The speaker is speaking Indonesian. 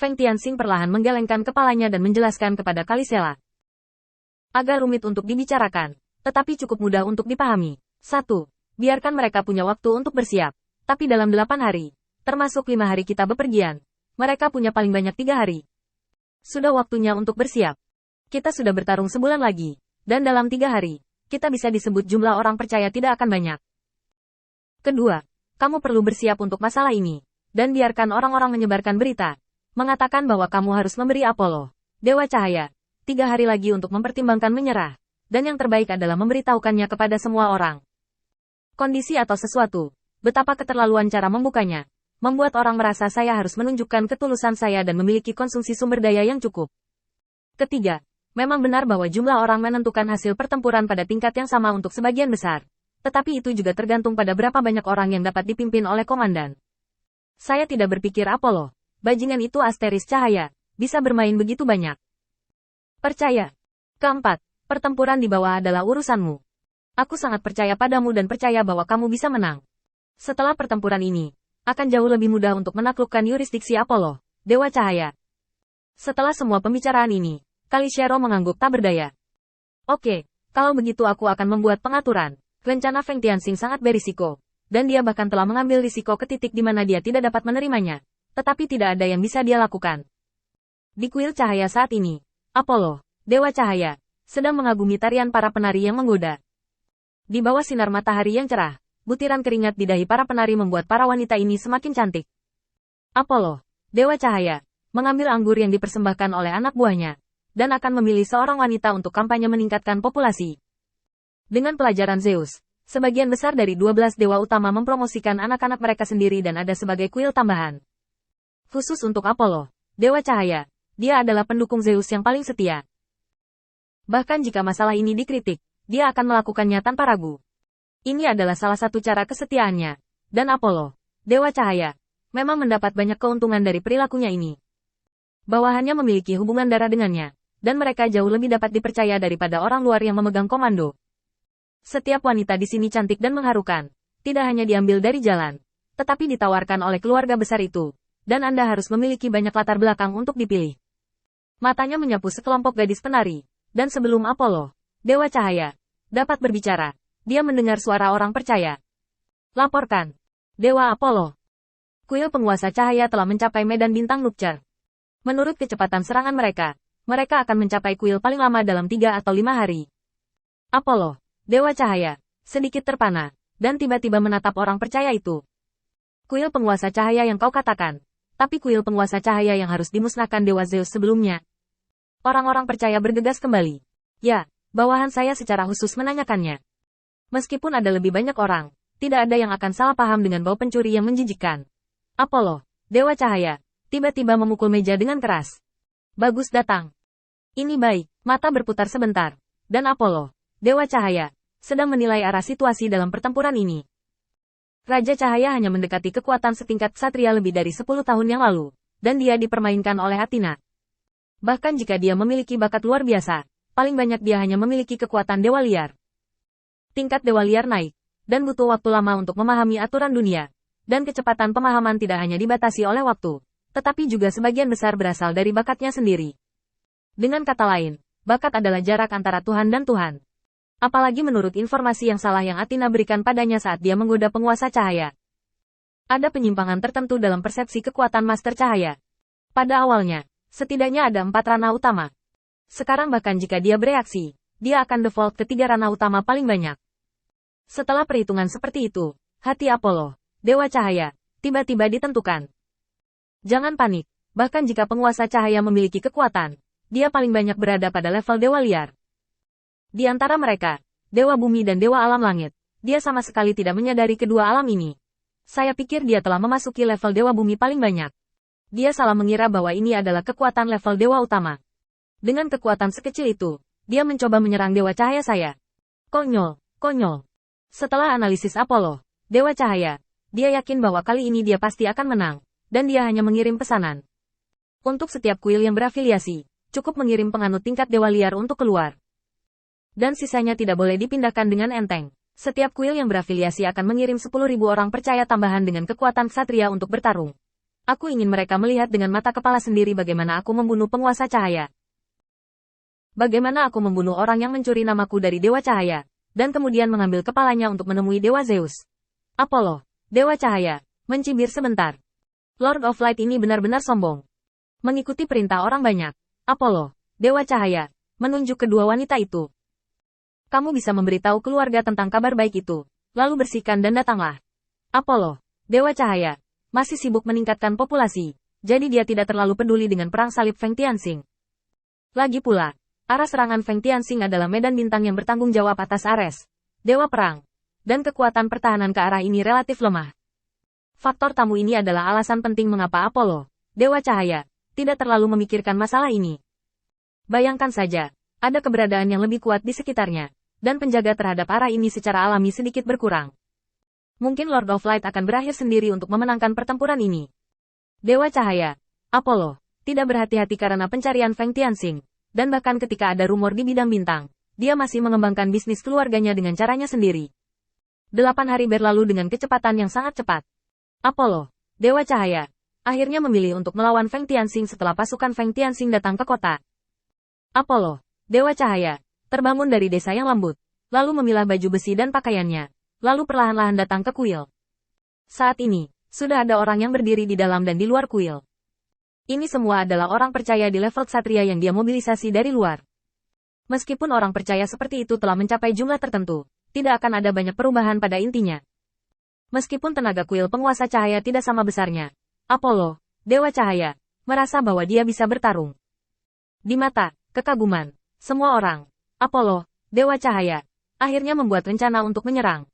Feng Tianxing perlahan menggelengkan kepalanya dan menjelaskan kepada Kalisela. Agak rumit untuk dibicarakan, tetapi cukup mudah untuk dipahami. 1. Biarkan mereka punya waktu untuk bersiap. Tapi dalam 8 hari, termasuk 5 hari kita bepergian, mereka punya paling banyak 3 hari. Sudah waktunya untuk bersiap. Kita sudah bertarung sebulan lagi, dan dalam 3 hari, kita bisa disebut jumlah orang percaya tidak akan banyak. Kedua, kamu perlu bersiap untuk masalah ini, dan biarkan orang-orang menyebarkan berita, mengatakan bahwa kamu harus memberi Apollo, Dewa Cahaya, 3 hari lagi untuk mempertimbangkan menyerah, dan yang terbaik adalah memberitahukannya kepada semua orang. Kondisi atau sesuatu, betapa keterlaluan cara membukanya, membuat orang merasa saya harus menunjukkan ketulusan saya dan memiliki konsumsi sumber daya yang cukup. Ketiga, memang benar bahwa jumlah orang menentukan hasil pertempuran pada tingkat yang sama untuk sebagian besar, tetapi itu juga tergantung pada berapa banyak orang yang dapat dipimpin oleh komandan. Saya tidak berpikir Apollo, bajingan itu asteris cahaya, bisa bermain begitu banyak. Percaya. Keempat, pertempuran di bawah adalah urusanmu. Aku sangat percaya padamu dan percaya bahwa kamu bisa menang. Setelah pertempuran ini, akan jauh lebih mudah untuk menaklukkan yurisdiksi Apollo, Dewa Cahaya. Setelah semua pembicaraan ini, Kalisero mengangguk tak berdaya. Oke, kalau begitu aku akan membuat pengaturan. Rencana Feng Tianxing sangat berisiko, dan dia bahkan telah mengambil risiko ke titik di mana dia tidak dapat menerimanya. Tetapi tidak ada yang bisa dia lakukan. Di kuil cahaya saat ini, Apollo, Dewa Cahaya, sedang mengagumi tarian para penari yang menggoda. Di bawah sinar matahari yang cerah, butiran keringat di dahi para penari membuat para wanita ini semakin cantik. Apollo, Dewa Cahaya, mengambil anggur yang dipersembahkan oleh anak buahnya, dan akan memilih seorang wanita untuk kampanye meningkatkan populasi. Dengan pelajaran Zeus, sebagian besar dari 12 dewa utama mempromosikan anak-anak mereka sendiri dan ada sebagai kuil tambahan. Khusus untuk Apollo, Dewa Cahaya, dia adalah pendukung Zeus yang paling setia. Bahkan jika masalah ini dikritik, dia akan melakukannya tanpa ragu. Ini adalah salah satu cara kesetiaannya, dan Apollo, Dewa Cahaya, memang mendapat banyak keuntungan dari perilakunya ini. Bawahannya memiliki hubungan darah dengannya, dan mereka jauh lebih dapat dipercaya daripada orang luar yang memegang komando. Setiap wanita di sini cantik dan mengharukan, tidak hanya diambil dari jalan, tetapi ditawarkan oleh keluarga besar itu. Dan Anda harus memiliki banyak latar belakang untuk dipilih. Matanya menyapu sekelompok gadis penari, dan sebelum Apollo, Dewa Cahaya, dapat berbicara, dia mendengar suara orang percaya. Laporkan. Dewa Apollo. Kuil penguasa cahaya telah mencapai medan bintang nukcar. Menurut kecepatan serangan mereka akan mencapai kuil paling lama dalam 3 atau 5 hari. Apollo, Dewa Cahaya, sedikit terpana, dan tiba-tiba menatap orang percaya itu. Kuil penguasa cahaya yang kau katakan. Tapi kuil penguasa cahaya yang harus dimusnahkan Dewa Zeus sebelumnya. Orang-orang percaya bergegas kembali. Ya, bawahan saya secara khusus menanyakannya. Meskipun ada lebih banyak orang, tidak ada yang akan salah paham dengan bau pencuri yang menjijikkan. Apollo, Dewa Cahaya, tiba-tiba memukul meja dengan keras. Bagus datang. Ini baik, mata berputar sebentar. Dan Apollo, Dewa Cahaya, sedang menilai arah situasi dalam pertempuran ini. Raja Cahaya hanya mendekati kekuatan setingkat ksatria lebih dari 10 tahun yang lalu, dan dia dipermainkan oleh Athena. Bahkan jika dia memiliki bakat luar biasa, paling banyak dia hanya memiliki kekuatan dewa liar. Tingkat dewa liar naik, dan butuh waktu lama untuk memahami aturan dunia, dan kecepatan pemahaman tidak hanya dibatasi oleh waktu, tetapi juga sebagian besar berasal dari bakatnya sendiri. Dengan kata lain, bakat adalah jarak antara Tuhan dan Tuhan. Apalagi menurut informasi yang salah yang Athena berikan padanya saat dia menggoda penguasa cahaya. Ada penyimpangan tertentu dalam persepsi kekuatan Master Cahaya. Pada awalnya, setidaknya ada 4 ranah utama. Sekarang bahkan jika dia bereaksi, dia akan default ke 3 ranah utama paling banyak. Setelah perhitungan seperti itu, hati Apollo, Dewa Cahaya, tiba-tiba ditentukan. Jangan panik, bahkan jika penguasa cahaya memiliki kekuatan, dia paling banyak berada pada level dewa liar. Di antara mereka, Dewa Bumi dan Dewa Alam Langit, dia sama sekali tidak menyadari kedua alam ini. Saya pikir dia telah memasuki level Dewa Bumi paling banyak. Dia salah mengira bahwa ini adalah kekuatan level Dewa Utama. Dengan kekuatan sekecil itu, dia mencoba menyerang Dewa Cahaya saya. Konyol, konyol. Setelah analisis Apollo, Dewa Cahaya, dia yakin bahwa kali ini dia pasti akan menang, dan dia hanya mengirim pesanan. Untuk setiap kuil yang berafiliasi, cukup mengirim penganut tingkat Dewa Liar untuk keluar. Dan sisanya tidak boleh dipindahkan dengan enteng. Setiap kuil yang berafiliasi akan mengirim 10.000 orang percaya tambahan dengan kekuatan ksatria untuk bertarung. Aku ingin mereka melihat dengan mata kepala sendiri bagaimana aku membunuh penguasa cahaya. Bagaimana aku membunuh orang yang mencuri namaku dari Dewa Cahaya, dan kemudian mengambil kepalanya untuk menemui Dewa Zeus. Apollo, Dewa Cahaya, mencibir sebentar. Lord of Light ini benar-benar sombong. Mengikuti perintah orang banyak. Apollo, Dewa Cahaya, menunjuk kedua wanita itu. Kamu bisa memberitahu keluarga tentang kabar baik itu, lalu bersihkan dan datanglah. Apollo, Dewa Cahaya, masih sibuk meningkatkan populasi, jadi dia tidak terlalu peduli dengan perang salib Feng Tianxing. Lagi pula, arah serangan Feng Tianxing adalah medan bintang yang bertanggung jawab atas Ares, Dewa Perang, dan kekuatan pertahanan ke arah ini relatif lemah. Faktor tamu ini adalah alasan penting mengapa Apollo, Dewa Cahaya, tidak terlalu memikirkan masalah ini. Bayangkan saja, ada keberadaan yang lebih kuat di sekitarnya, dan penjaga terhadap arah ini secara alami sedikit berkurang. Mungkin Lord of Light akan berakhir sendiri untuk memenangkan pertempuran ini. Dewa Cahaya, Apollo, tidak berhati-hati karena pencarian Feng Tianxing, dan bahkan ketika ada rumor di bidang bintang, dia masih mengembangkan bisnis keluarganya dengan caranya sendiri. 8 hari berlalu dengan kecepatan yang sangat cepat. Apollo, Dewa Cahaya, akhirnya memilih untuk melawan Feng Tianxing setelah pasukan Feng Tianxing datang ke kota. Apollo, Dewa Cahaya, terbangun dari desa yang lembut, lalu memilah baju besi dan pakaiannya, lalu perlahan-lahan datang ke kuil. Saat ini, sudah ada orang yang berdiri di dalam dan di luar kuil. Ini semua adalah orang percaya di level ksatria yang dia mobilisasi dari luar. Meskipun orang percaya seperti itu telah mencapai jumlah tertentu, tidak akan ada banyak perubahan pada intinya. Meskipun tenaga kuil penguasa cahaya tidak sama besarnya, Apollo, Dewa Cahaya, merasa bahwa dia bisa bertarung. Di mata, kekaguman, semua orang, Apollo, Dewa Cahaya, akhirnya membuat rencana untuk menyerang.